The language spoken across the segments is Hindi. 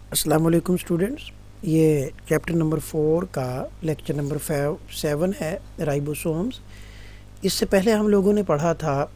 अस्सलाम वालेकुम स्टूडेंट्स। ये चैप्टर नंबर 4 का लेक्चर नंबर 7 है, राइबोसोम्स। इससे पहले हम लोगों ने पढ़ा था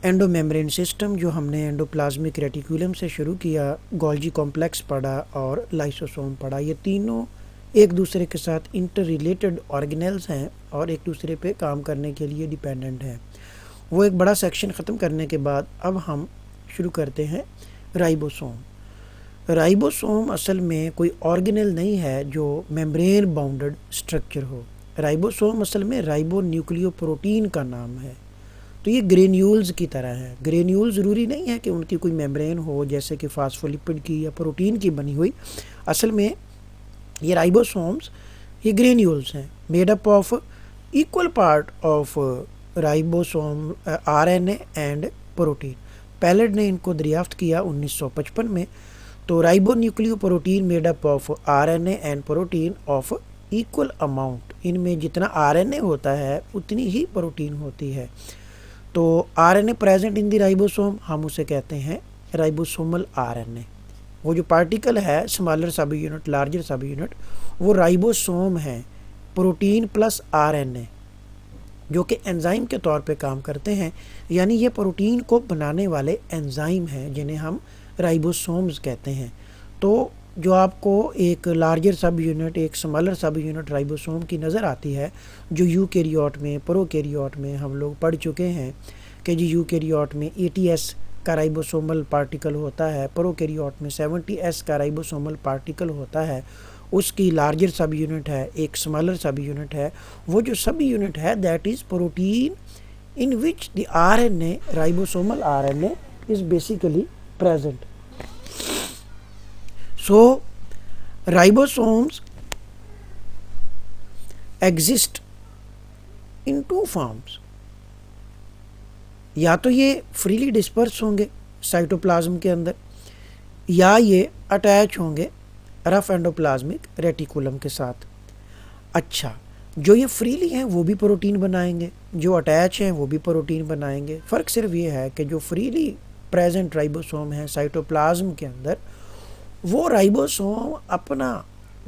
एंडोमेम्ब्रेन सिस्टम, जो हमने एंडोप्लाज्मिक रेटिकुलम से शुरू किया, गोल्जी कॉम्प्लेक्स पढ़ा और लाइसोसोम पढ़ा। ये तीनों एक दूसरे के साथ इंटर रिलेटेड ऑर्गेनेल्स हैं और एक दूसरे पे काम करने के लिए डिपेंडेंट हैं। वो एक बड़ा सेक्शन ख़त्म करने के बाद अब हम शुरू करते हैं राइबोसोम। राइबोसोम असल में कोई ऑर्गेनेल नहीं है जो मेम्ब्रेन बाउंडेड स्ट्रक्चर हो। राइबोसोम असल में राइबो न्यूक्लियोप्रोटीन का नाम है। तो ये ग्रेन्यूल्स की तरह है। ग्रेन्यूल ज़रूरी नहीं है कि उनकी कोई मेम्ब्रेन हो, जैसे कि फास्फोलिपिड की या प्रोटीन की बनी हुई। असल में ये राइबोसोम्स ये ग्रेन्यूल्स हैं, made up of equal part of ribosome RNA and protein. Palade ने इनको दरियाफ्त किया 1955 में। तो ribonucleoprotein made up of RNA and protein of equal amount. इनमें जितना आरएनए होता है उतनी ही प्रोटीन होती है। तो RNA present in the ribosome, हम उसे कहते हैं राइबोसोमल आरएनए। वो जो पार्टिकल है, स्मॉलर सब यूनिट लार्जर सब यूनिट, वो राइबोसोम है, प्रोटीन प्लस आरएनए, जो कि एंजाइम के तौर पे काम करते हैं। यानी ये प्रोटीन को बनाने वाले एंजाइम हैं जिन्हें हम राइबोसोम्स कहते हैं। तो जो आपको एक लार्जर सब यूनिट, एक स्मॉलर सब यूनिट राइबोसोम की नज़र आती है, जो यूकैरियोट में, प्रोकैरियोट में हम लोग पढ़ चुके हैं कि जी यूकैरियोट में 80S का राइबोसोमल पार्टिकल होता है, प्रोकैरियोट में 70S का राइबोसोमल पार्टिकल होता है। उसकी लार्जर सब यूनिट है, एक स्मॉलर सब यूनिट है। वो जो सब यूनिट है that is protein in which the RNA, ribosomal RNA is basically present. So ribosomes exist in two forms. या तो ये फ्रीली डिस्पर्स होंगे साइटोप्लाज्म के अंदर, या ये अटैच होंगे रफ एंडोप्लाज्मिक रेटिकुलम के साथ। अच्छा, जो ये फ्रीली हैं वो भी प्रोटीन बनाएंगे, जो अटैच हैं वो भी प्रोटीन बनाएंगे। फ़र्क सिर्फ ये है कि जो फ्रीली प्रेजेंट राइबोसोम है साइटोप्लाज्म के अंदर, वो राइबोसोम अपना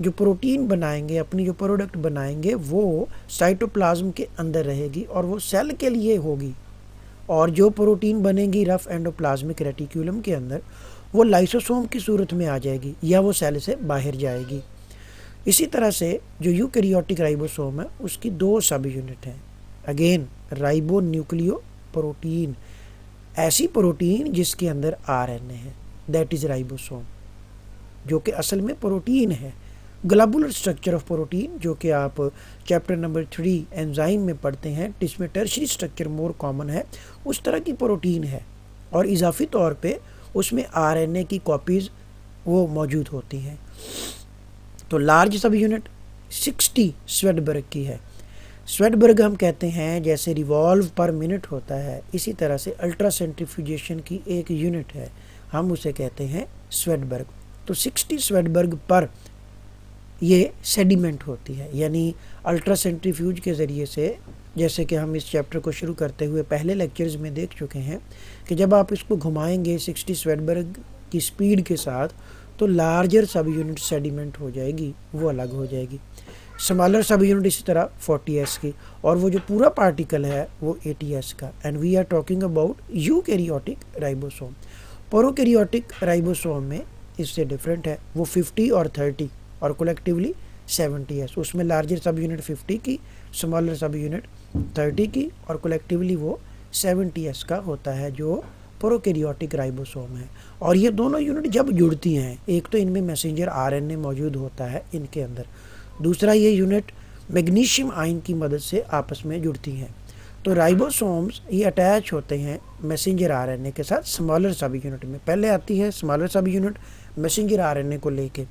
जो प्रोटीन बनाएंगे, अपनी जो प्रोडक्ट बनाएंगे, वो साइटोप्लाज्म के अंदर रहेगी और वो सेल के लिए होगी। और जो प्रोटीन बनेगी रफ एंडोप्लाज्मिक रेटिकुलम के अंदर, वो लाइसोसोम की सूरत में आ जाएगी या वो सेल से बाहर जाएगी। इसी तरह से जो यूकैरियोटिक राइबोसोम है उसकी दो सब यूनिट हैं। अगेन राइबो न्यूक्लियो प्रोटीन, ऐसी प्रोटीन जिसके अंदर आरएनए है, दैट इज़ राइबोसोम, जो कि असल में प्रोटीन है। ग्लोबुलर स्ट्रक्चर ऑफ प्रोटीन, जो कि आप चैप्टर नंबर 3 एंजाइम में पढ़ते हैं, जिसमें टर्शरी स्ट्रक्चर मोर कॉमन है, उस तरह की प्रोटीन है। और इजाफी तौर पे उसमें आरएनए की कॉपीज़ वो मौजूद होती हैं। तो लार्ज सब यूनिट 60 स्वेडबर्ग की है। स्वेडबर्ग हम कहते हैं जैसे रिवॉल्व पर मिनट होता है, इसी तरह से अल्ट्रा सेंट्रीफ्यूजेशन की एक यूनिट है, हम उसे कहते हैं स्वेडबर्ग। तो 60 स्वेडबर्ग पर ये सेडिमेंट होती है, यानी अल्ट्रा सेंट्रीफ्यूज के ज़रिए से, जैसे कि हम इस चैप्टर को शुरू करते हुए पहले लेक्चर्स में देख चुके हैं कि जब आप इसको घुमाएंगे 60 स्वेडबर्ग की स्पीड के साथ, तो लार्जर सब यूनिट सेडिमेंट हो जाएगी, वो अलग हो जाएगी। स्मॉलर सब यूनिट इसी तरह 40S की, और वो जो पूरा पार्टिकल है वो 80S का। And we are talking about eukaryotic ribosome. Prokaryotic ribosome में इससे डिफरेंट है, वो 50 और 30 और कलेक्टिवली 70S। उसमें लार्जर सब यूनिट 50 की, स्मॉलर सब यूनिट 30 की, और कलेक्टिवली वो 70S का होता है, जो प्रोकैरियोटिक राइबोसोम है। और ये दोनों यूनिट जब जुड़ती हैं, एक तो इनमें मैसेंजर आरएनए मौजूद होता है इनके अंदर, दूसरा ये यूनिट मैग्नीशियम आयन की मदद से आपस में जुड़ती हैं। तो राइबोसोम्स ये अटैच होते हैं मैसेंजर आरएनए के साथ स्मॉलर सब यूनिट में। पहले आती है स्मॉलर सब यूनिट मैसेंजर आरएनए को लेके,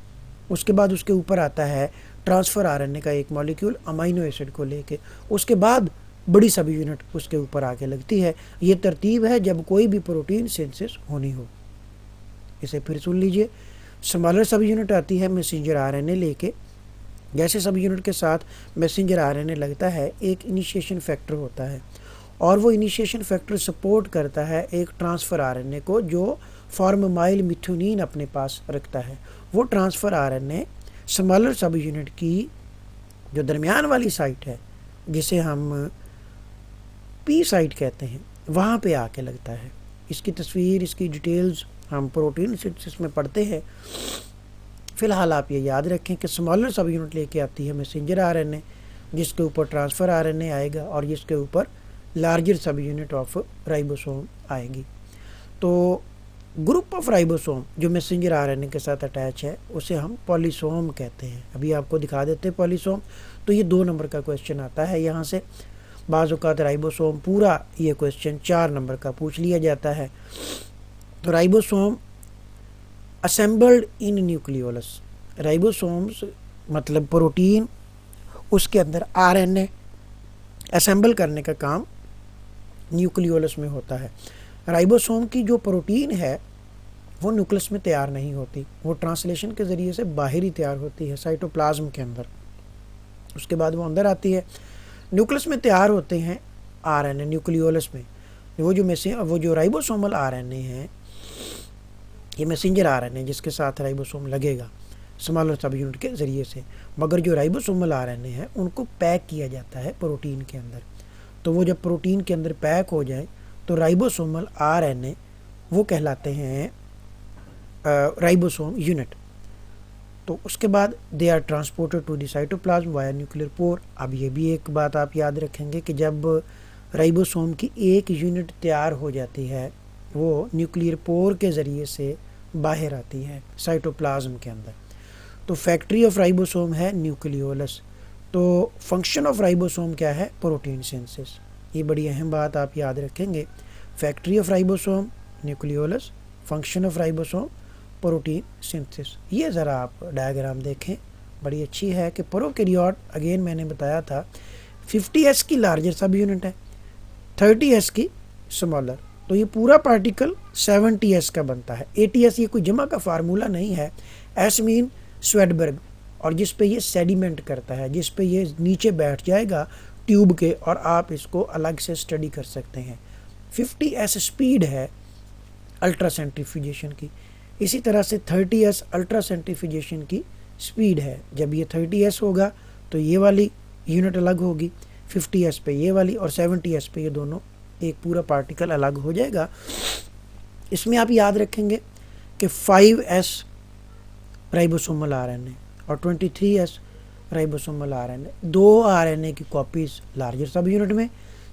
उसके बाद उसके ऊपर आता है ट्रांसफ़र आरएनए का एक मॉलिक्यूल अमाइनो एसिड को लेके, उसके बाद बड़ी सब यूनिट उसके ऊपर आके लगती है। ये तरतीब है जब कोई भी प्रोटीन सिंथेसिस होनी हो। इसे फिर सुन लीजिए। स्मॉलर सब यूनिट आती है मैसेंजर आरएनए लेके, जैसे सब यूनिट के साथ मैसेंजर आरएनए लगता है, एक इनिशिएशन फैक्टर होता है, और वो इनिशिएशन फैक्टर सपोर्ट करता है एक ट्रांसफ़र आरएनए को, जो फॉर्माइल मिथ्योनिन अपने पास रखता है। वो ट्रांसफ़र आरएनए स्मॉलर सब यूनिट की जो दरमियान वाली साइट है, जिसे हम पी साइट कहते हैं, वहाँ पे आके लगता है। इसकी तस्वीर, इसकी डिटेल्स हम प्रोटीन सिंथेसिस में पढ़ते हैं। फ़िलहाल आप ये याद रखें कि स्मॉलर सब यूनिट लेके आती है मैसेंजर आरएनए, जिसके ऊपर ट्रांसफ़र आरएनए आएगा और जिसके ऊपर लार्जर सब यूनिट ऑफ राइबोसोम आएगी। तो ग्रुप ऑफ राइबोसोम जो मैसेंजर आरएनए के साथ अटैच है उसे हम पॉलीसोम कहते हैं। अभी आपको दिखा देते हैं पॉलीसोम। तो ये 2 नंबर का क्वेश्चन आता है यहाँ से। बाज़ औक़ात राइबोसोम पूरा ये क्वेश्चन 4 नंबर का पूछ लिया जाता है। तो ribosome assembled in nucleolus, ribosomes मतलब प्रोटीन, उसके अंदर आरएनए असेंबल करने का काम न्यूक्लियोलस में होता है। राइबोसोम की जो प्रोटीन है वो न्यूक्लियस में तैयार नहीं होती, वो ट्रांसलेशन के ज़रिए से बाहर ही तैयार होती है साइटोप्लाज्म के अंदर। उसके बाद वो अंदर आती है। न्यूक्लियस में तैयार होते हैं आरएनए न्यूक्लियोलस में। वो जो राइबोसोमल आरएनए हैं, ये मैसेंजर आरएनए जिसके साथ राइबोसोम लगेगा स्मॉलर सब यूनिट के ज़रिए से। मगर जो राइबोसोमल आरएनए हैं उनको पैक किया जाता है प्रोटीन के अंदर। तो वो जब प्रोटीन के अंदर पैक हो जाए तो राइबोसोमल आरएनए वो कहलाते हैं राइबोसोम यूनिट। तो उसके बाद they are transported to the cytoplasm via nuclear pore. अब ये भी एक बात आप याद रखेंगे कि जब राइबोसोम की एक यूनिट तैयार हो जाती है, वो न्यूक्लियर पोर के ज़रिए से बाहर आती है साइटोप्लाज्म के अंदर। तो फैक्ट्री ऑफ राइबोसोम है न्यूक्लियोलस। तो फंक्शन ऑफ राइबोसोम क्या है? Protein synthesis. ये बड़ी अहम बात आप याद रखेंगे। Factory of ribosome nucleolus, function of ribosome protein synthesis. ये ज़रा आप डायग्राम देखें, बड़ी अच्छी है कि प्रोकैरियोट, अगेन मैंने बताया था 50s की लार्जर सब यूनिट है, 30s की स्मॉलर। तो ये पूरा पार्टिकल 70s का बनता है। 80s ये कोई जमा का फार्मूला नहीं है, एस मीन स्वेडबर्ग, और जिस पे ये सेडिमेंट करता है, जिस पे ये नीचे बैठ जाएगा ट्यूब के, और आप इसको अलग से स्टडी कर सकते हैं। 50s स्पीड है अल्ट्रा सेंट्रीफ्यूजेशन की, इसी तरह से 30s अल्ट्रा सेंट्रीफ्यूजेशन की स्पीड है। जब ये 30s होगा तो ये वाली यूनिट अलग होगी, 50s पे ये वाली, और 70s पे ये दोनों एक पूरा पार्टिकल अलग हो जाएगा। इसमें आप याद रखेंगे कि 5s राइबोसोमल आरएनए और 23s राइबोसोमल आरएनए, 2 आरएनए की कॉपीज लार्जर सब यूनिट में,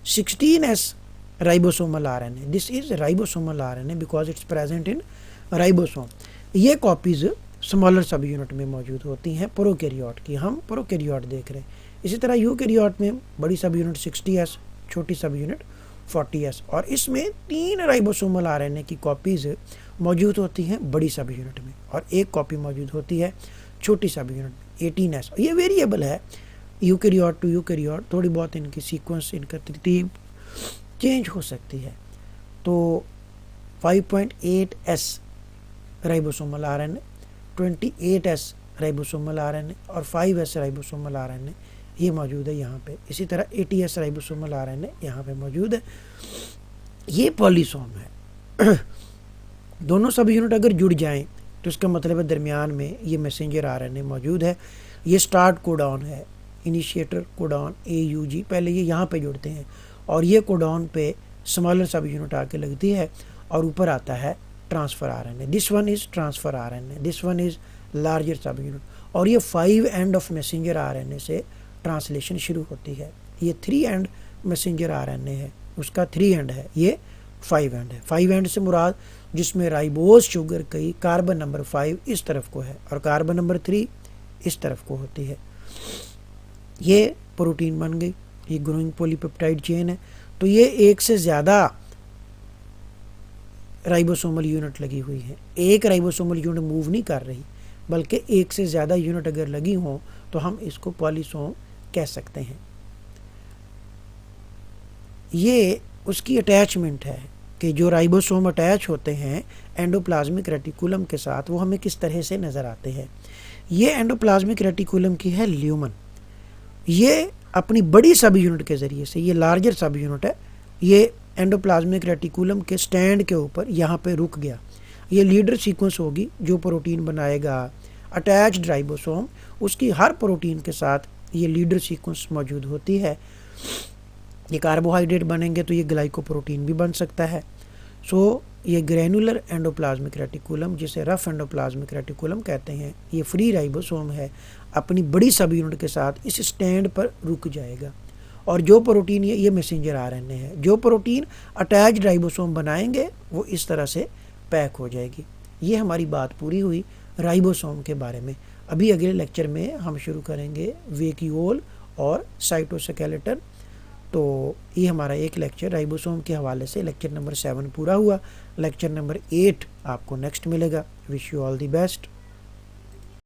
16s ribosomal RNA, this is ribosomal RNA because it's present in ribosome. ये कॉपीज स्मॉलर सब यूनिट में मौजूद होती हैं प्रोकैरियोट की। हम प्रोकैरियोट देख रहे हैं। इसी तरह यूकैरियोट में बड़ी सब यूनिट 60s, छोटी सब यूनिट 40s, और इसमें 3 राइबोसोमल आरएनए की कॉपीज़ मौजूद होती हैं बड़ी सब यूनिट में, और 1 कॉपी मौजूद होती है छोटी सब यूनिट में 18s। ये वेरिएबल है यूकैरियोट टू यूकैरियोट, थोड़ी बहुत इनकी सीक्वेंस, इनका तरतीब चेंज हो सकती है। तो 5.8s ribosomal RNA, 28s ribosomal RNA और 5s राइबोसोमल आरएनए ये मौजूद है यहाँ पे। इसी तरह 80s राइबोसोमल आरएनए यहाँ पे मौजूद है। ये पॉलीसोम है। दोनों सब यूनिट अगर जुड़ जाएं तो इसका मतलब है दरमियान में ये मैसेंजर आरएनए मौजूद है। ये स्टार्ट कोडॉन है, इनिशिएटर कोडॉन AUG, पहले ये यहाँ पे जुड़ते हैं और ये कोडॉन पे स्मॉलर सब यूनिट आके लगती है और ऊपर आता है transfer RNA. This one is transfer RNA, this one is larger सब यूनिट, और ये 5 एंड ऑफ मैसेंजर आरएनए से ट्रांसलेशन शुरू होती है। ये 3 एंड मैसेंजर आरएनए है, उसका 3 एंड है, ये 5 एंड है। 5 एंड से मुराद जिसमें राइबोज शुगर की कार्बन नंबर 5 इस तरफ को है और कार्बन नंबर 3 इस तरफ को होती है। ये प्रोटीन बन गई, ये ग्रोइंग पॉलीपेप्टाइड चेन है। तो ये एक से ज़्यादा राइबोसोमल यूनिट लगी हुई है। एक राइबोसोमल यूनिट मूव नहीं कर रही, बल्कि एक से ज़्यादा यूनिट अगर लगी हों तो हम इसको पॉलीसोम कह सकते हैं। ये उसकी अटैचमेंट है कि जो राइबोसोम अटैच होते हैं एंडोप्लाज्मिक रेटिकुलम के साथ, वो हमें किस तरह से नज़र आते हैं। ये एंडोप्लाज्मिक रेटिकुलम की है ल्यूमन। ये अपनी बड़ी सब यूनिट के ज़रिए से, ये लार्जर सब यूनिट है, ये एंडोप्लाज्मिक रेटिकुलम के स्टैंड के ऊपर यहाँ पे रुक गया। ये लीडर सीक्वेंस होगी जो प्रोटीन बनाएगा। अटैच्ड राइबोसोम, उसकी हर प्रोटीन के साथ ये लीडर सीक्वेंस मौजूद होती है। ये कार्बोहाइड्रेट बनेंगे तो ये ग्लाइकोप्रोटीन भी बन सकता है। सो ये ग्रैनुलर एंडोप्लाज्मिक रेटिकुलम, जिसे रफ एंडोप्लाज्मिक रेटिकुलम कहते हैं, ये फ्री राइबोसोम है, अपनी बड़ी सब यूनिट के साथ इस स्टैंड पर रुक जाएगा। और जो प्रोटीन ये मैसेंजर आरएनए है, जो प्रोटीन अटैच्ड राइबोसोम बनाएंगे वो इस तरह से पैक हो जाएगी। ये हमारी बात पूरी हुई राइबोसोम के बारे में। अभी अगले लेक्चर में हम शुरू करेंगे वेक्यूल और साइटोस्केलेटन। तो ये हमारा एक लेक्चर राइबोसोम के हवाले से लेक्चर नंबर 7 पूरा हुआ। लेक्चर नंबर 8 आपको नेक्स्ट मिलेगा। Wish you all the best.